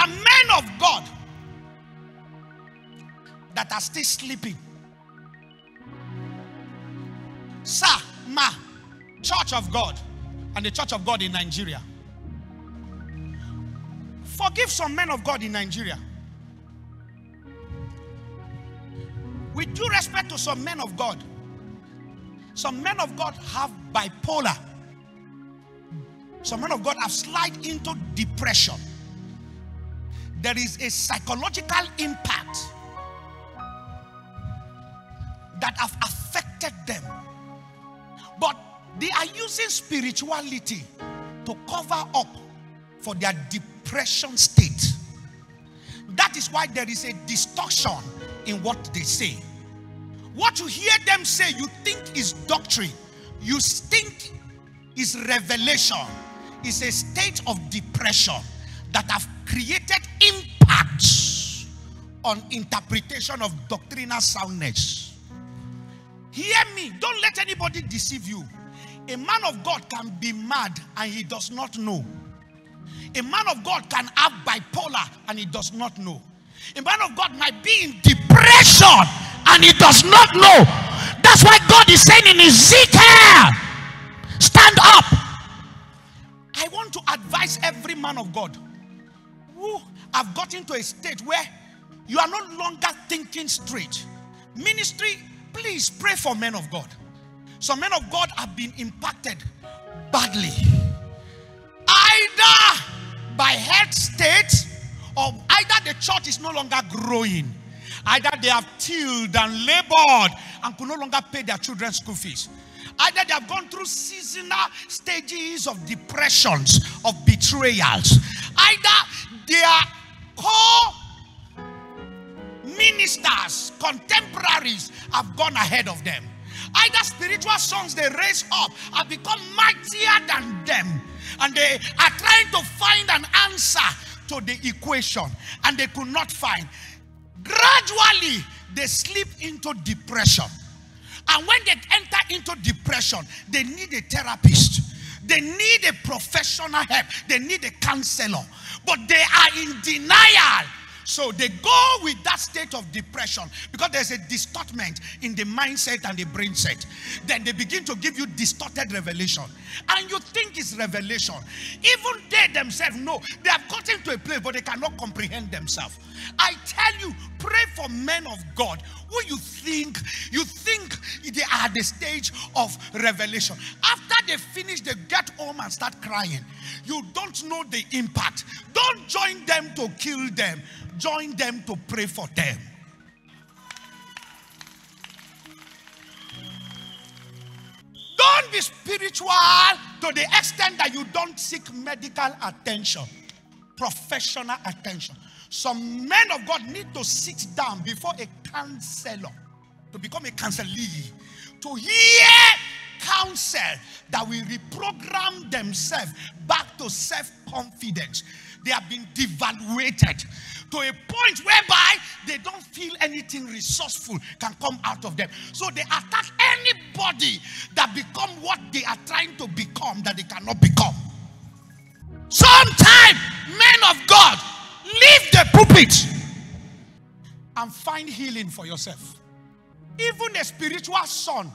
are men of God that are still sleeping. Sir, ma, Church of God and the Church of God in Nigeria. Forgive some men of God in Nigeria. With due respect to some men of God have bipolar. Some men of God have slid into depression. There is a psychological impact that have affected them. But they are using spirituality to cover up for their depression state. That is why there is a distortion in what they say. What you hear them say, you think is doctrine, you think is revelation, is a state of depression that have created impacts on interpretation of doctrinal soundness. Hear me, don't let anybody deceive you. A man of God can be mad and he does not know. A man of God can have bipolar and he does not know. A man of God might be in depression and he does not know. That's why God is saying in Ezekiel, stand up. I want to advise every man of God who have gotten to a state where you are no longer thinking straight. Ministry, please pray for men of God. Some men of God have been impacted badly, either by health state, or either the church is no longer growing, either they have tilled and labored and could no longer pay their children's school fees, either they have gone through seasonal stages of depressions, of betrayals, either their co-ministers, contemporaries have gone ahead of them, either spiritual sons they raise up have become mightier than them, and they are trying to find an answer to the equation and they could not find. Gradually they slip into depression, and when they enter into depression, they need a therapist, they need a professional help, they need a counselor, but they are in denial. So they go with that state of depression because there's a distortment in the mindset and the brain set. Then they begin to give you distorted revelation, and you think it's revelation. Even they themselves know they have gotten to a place but they cannot comprehend themselves. I tell you, pray for men of God who you think they are at the stage of revelation. After they finish, they get home and start crying. You don't know the impact. Don't join them to kill them. Join them to pray for them. Don't be spiritual to the extent that you don't seek medical attention, professional attention. Some men of God need to sit down before a counselor, to become a counselee, to hear counsel that will reprogram themselves back to self-confidence. They have been devaluated to a point whereby they don't feel anything resourceful can come out of them. So they attack anybody that become what they are trying to become that they cannot become. Sometimes, men of God, leave the pulpit and find healing for yourself. Even a spiritual son,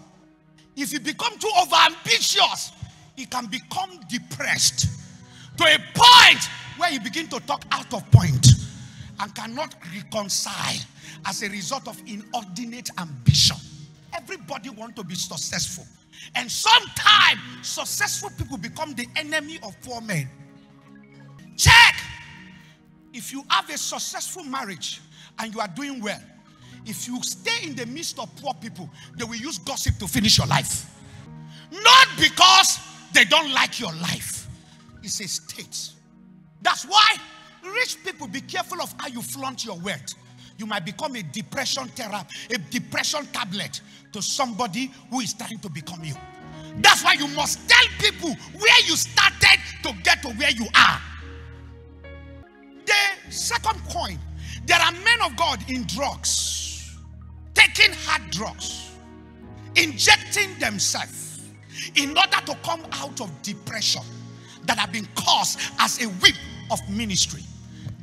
if you become too overambitious, he can become depressed to a point where you begin to talk out of point and cannot reconcile as a result of inordinate ambition. Everybody wants to be successful, and sometimes successful people become the enemy of poor men. Check. If you have a successful marriage and you are doing well, if you stay in the midst of poor people, they will use gossip to finish your life. Not because they don't like your life. It's a state. That's why rich people, be careful of how you flaunt your wealth. You might become a depression therapy, a depression tablet to somebody who is trying to become you. That's why you must tell people where you started to get to where you are. The second point, there are men of God in drugs, taking hard drugs, injecting themselves in order to come out of depression that have been caused as a whip of ministry.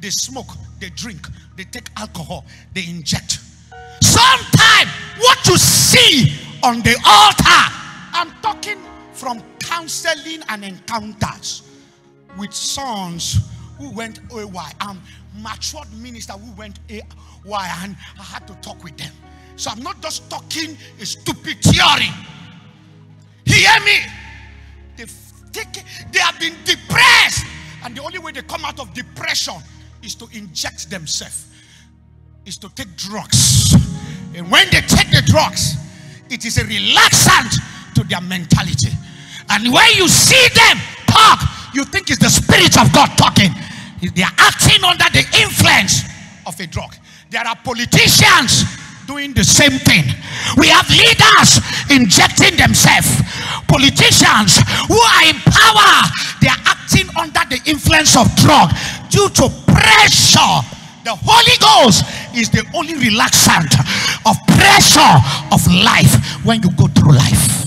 they smoke, they drink, they take alcohol, they inject. Sometimes what you see on the altar, I'm talking from counseling and encounters with sons who went AY. Matured minister who went AY, and I had to talk with them. So I'm not just talking a stupid theory. Hear me? They have been depressed, and the only way they come out of depression is to inject themselves, is to take drugs. And when they take the drugs, it is a relaxant to their mentality. And when you see them talk, you think it's the Spirit of God talking. They are acting under the influence of a drug. There are politicians doing the same thing. We have leaders injecting themselves. Politicians who are in power, they are acting under the influence of drug due to pressure. The Holy Ghost is the only relaxant of pressure of life when you go through life.